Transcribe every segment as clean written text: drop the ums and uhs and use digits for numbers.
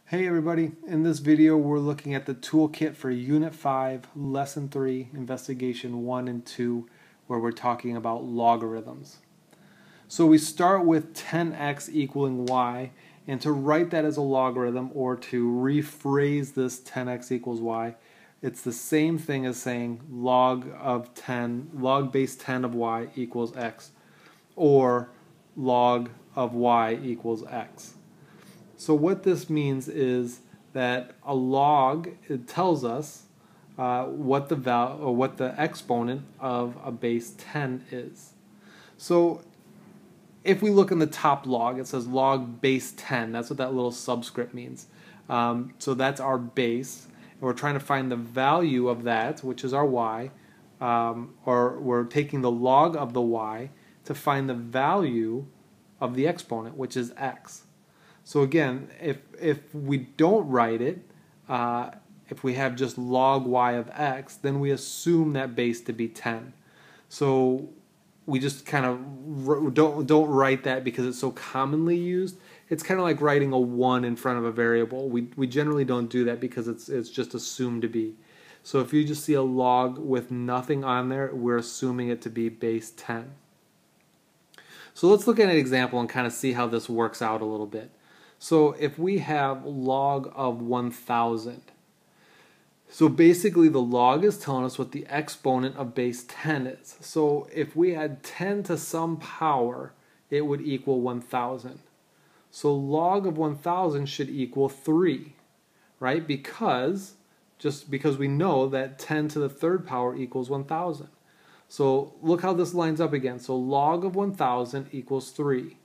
Hey everybody, in this video we're looking at the toolkit for Unit 5, Lesson 3, Investigation 1 and 2, where we're talking about logarithms. So we start with 10x equaling y, and to write that as a logarithm, or to rephrase this 10x equals y, it's the same thing as saying log base 10 of y equals x, or log of y equals x. So what this means is that a log, it tells us what the value or what the exponent of a base 10 is. So if we look in the top log, it says log base 10. That's what that little subscript means. So that's our base, and we're trying to find the value of that, which is our y, or we're taking the log of the y to find the value of the exponent, which is x. So again, if we don't write it, if we have just log y of x, then we assume that base to be 10. So we just kind of don't write that because it's so commonly used. It's kind of like writing a 1 in front of a variable. We generally don't do that because it's just assumed to be. So if you just see a log with nothing on there, we're assuming it to be base 10. So let's look at an example and kind of see how this works out a little bit. So if we have log of 1,000, so basically the log is telling us what the exponent of base 10 is. So if we add 10 to some power, it would equal 1,000. So log of 1,000 should equal 3, right? Because we know that 10 to the third power equals 1,000. So look how this lines up again. So log of 1,000 equals 3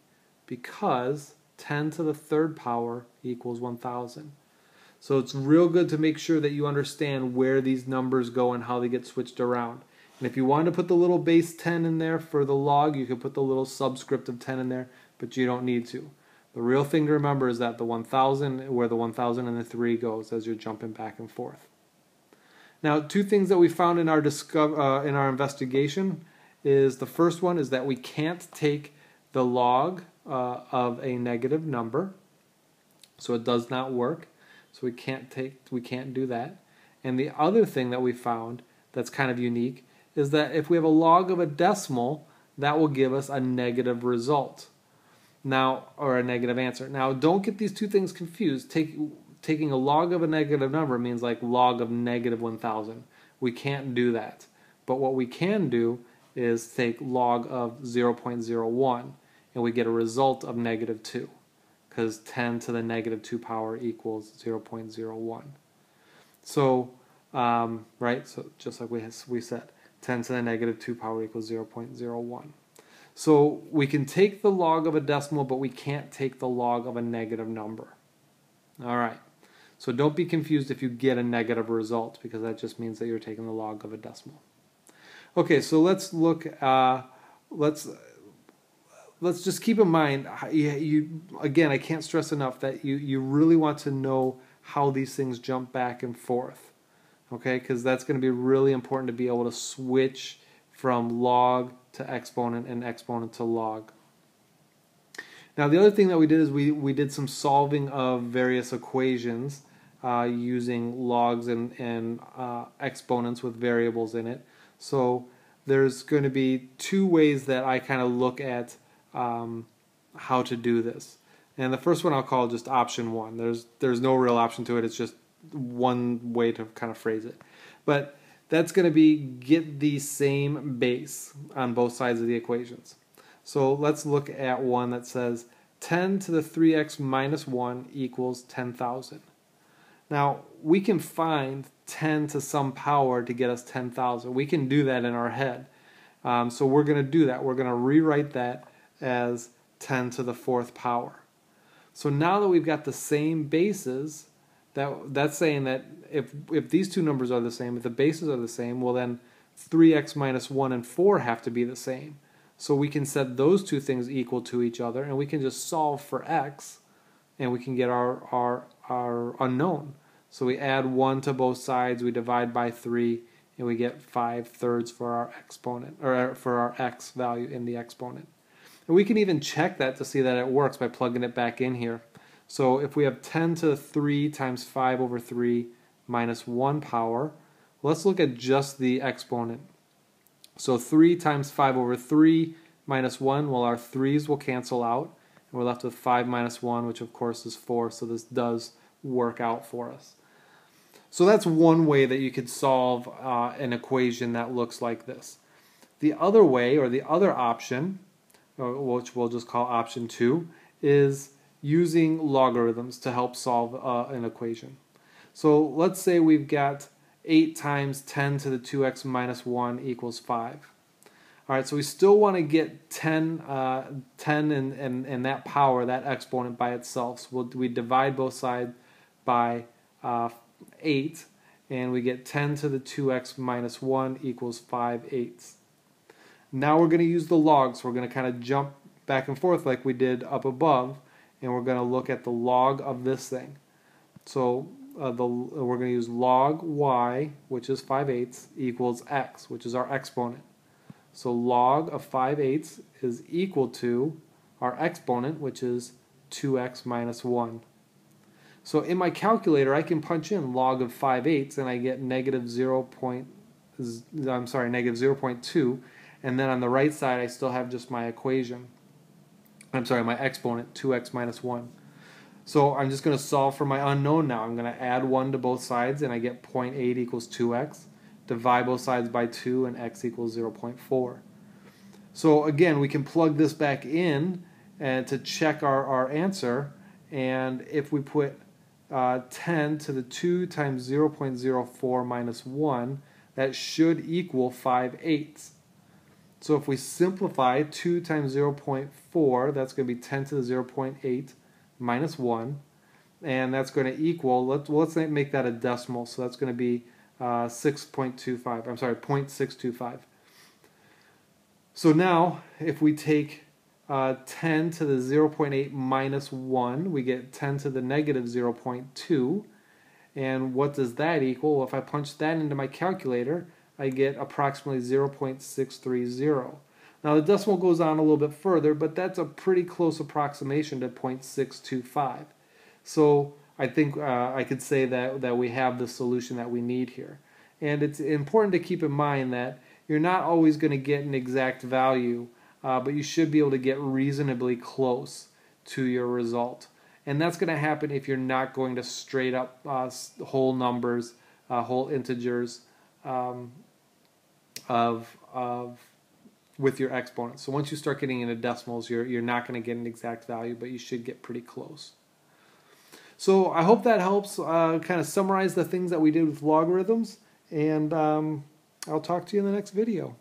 because 10 to the third power equals 1,000. So it's real good to make sure that you understand where these numbers go and how they get switched around. And if you want to put the little base 10 in there for the log, you can put the little subscript of 10 in there, but you don't need to. The real thing to remember is that the 1,000, where the 1,000 and the 3 goes as you're jumping back and forth. Now, two things that we found in our investigation is the first one is that we can't take the log of a negative number, so it does not work. So we can't do that. And the other thing that we found that's kind of unique is that if we have a log of a decimal, that will give us a negative result. Now, or a negative answer. Now, don't get these two things confused. Taking a log of a negative number means like log of negative 1,000. We can't do that. But what we can do is take log of 0.01. and we get a result of negative 2 because 10 to the negative 2 power equals 0.01. So, right, so just like we said, 10 to the negative 2 power equals 0.01. So we can take the log of a decimal, but we can't take the log of a negative number. All right, so don't be confused if you get a negative result because that just means that you're taking the log of a decimal. Okay, so let's look, let's just keep in mind, again, I can't stress enough that you really want to know how these things jump back and forth, okay? Because that's going to be really important to be able to switch from log to exponent and exponent to log. Now, the other thing that we did is we did some solving of various equations using logs and exponents with variables in it. So there's going to be two ways that I kind of look at how to do this. And the first one I'll call just option 1. There's no real option to it. It's just one way to kind of phrase it. But that's going to be get the same base on both sides of the equations. So let's look at one that says 10 to the 3x minus 1 equals 10,000. Now, we can find 10 to some power to get us 10,000. We can do that in our head. So we're going to do that. We're going to rewrite that as 10 to the 4th power. So now that we've got the same bases, that's saying that if these two numbers are the same, if the bases are the same, well then 3x minus 1 and 4 have to be the same. So we can set those two things equal to each other, and we can just solve for x, and we can get our unknown. So we add 1 to both sides, we divide by 3, and we get 5/3 for our exponent, or for our x value in the exponent. And we can even check that to see that it works by plugging it back in here. So if we have 10 to the 3 times 5 over 3 minus 1 power, let's look at just the exponent. So 3 times 5 over 3 minus 1, well, our 3's will cancel out, and we're left with 5 minus 1, which of course is 4, so this does work out for us. So that's one way that you could solve an equation that looks like this. The other way, or the other option, which we'll just call option 2, is using logarithms to help solve an equation. So let's say we've got 8 times 10 to the 2x minus 1 equals 5. All right, so we still want to get 10 and that power, that exponent by itself. So we divide both sides by 8, and we get 10 to the 2x minus 1 equals 5/8. Now we're going to use the log, so we're going to kind of jump back and forth like we did up above, and we're going to look at the log of this thing. So we're going to use log y, which is 5/8, equals x, which is our exponent. So log of 5/8 is equal to our exponent, which is 2x minus 1. So in my calculator, I can punch in log of 5/8, and I get negative 0.2, and then on the right side, I still have just my equation. My exponent, 2x minus 1. So I'm just going to solve for my unknown now. I'm going to add 1 to both sides, and I get 0.8 equals 2x. Divide both sides by 2, and x equals 0.4. So again, we can plug this back in to check our answer, and if we put 10 to the 2 times 0.04 minus 1, that should equal 5/8. So if we simplify 2 times 0.4, that's going to be 10 to the 0.8 minus 1, and that's going to equal, let's make that a decimal, so that's going to be 0.625. So now, if we take 10 to the 0.8 minus 1, we get 10 to the negative 0.2, and what does that equal? Well, if I punch that into my calculator, I get approximately 0.630. Now the decimal goes on a little bit further, but that's a pretty close approximation to 0.625. So I think I could say that we have the solution that we need here. And it's important to keep in mind that you're not always going to get an exact value, but you should be able to get reasonably close to your result. And that's going to happen if you're not going to straight up whole numbers, whole integers, with your exponents. So once you start getting into decimals, you're not going to get an exact value, but you should get pretty close. So I hope that helps kind of summarize the things that we did with logarithms, and I'll talk to you in the next video.